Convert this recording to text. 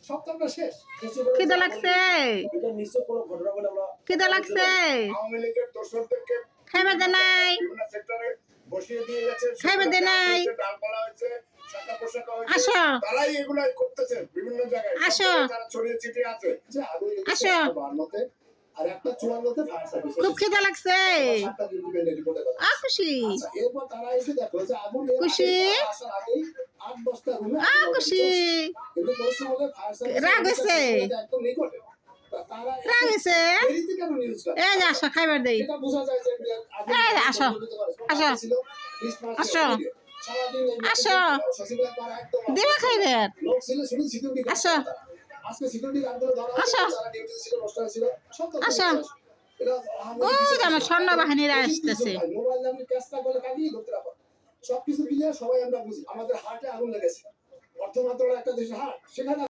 সপ্তাহটা শেষ খিদে লাগছে এটা নিশ্চয় কোনো ঘটনা বলে আমরা খিদে লাগছে আওয়ামী লীগের দোষরদেরকে খাইবে দে নাই বিভিন্ন সেক্টরে বসিয়ে দিয়ে গেছে খাইবে দে নাই ডালপালা হয়েছে শাখা পোশাকা হয়েছে আসো তারাই এগুলাই করতেছে বিভিন্ন জায়গায় আসো যারা ছড়িয়ে ছিটিয়ে আছে যে আগুন আসো বাড়ানোতে আর একটা চুয়ান্নতে ফায়ার সার্ভিস খুব খিদে লাগছে সাতটা ডিউটি রিপোর্টে কথা খুশি আচ্ছা এরপর তারা এসে দেখলো যে আগুন খুশি আসার আগেই 8-10টা রুমে খুশি কিন্তু প্রশ্ন হলো ফায়ার সার্ভিস রাগ হয়েছে একদম নিকটে তারা রাগ হয়েছে দেরিতে কেন নিউজটা এই যে আসো খাইবার দেই এটা বোঝা যায় যে আগুন এই যে আসো আসো ছিল 20 মাস আসো সারাদিন আসো সচিবালয় তারা একদম দেবা খাইবেন লোক ছিল শুধু সিকিউরিটি আসো আজকে সিকিউরিটি গার্ডগুলো ধরা আসো যারা ডিউটিতে ছিল নষ্ট হয়েছিল সব আসো ও আমার সৈন্য বাহিনীরা আসতেছে মোবাইল নাম্বার ক্যাশটা বলে কাটিয়ে ধরতে রাখো সবকিছু ক্লিয়ার সবাই আমরা বুঝি আমাদের হার্টে আগুন লেগেছে অর্থ মন্ত্রণালয় একটা দেশের হার্ট সেখানে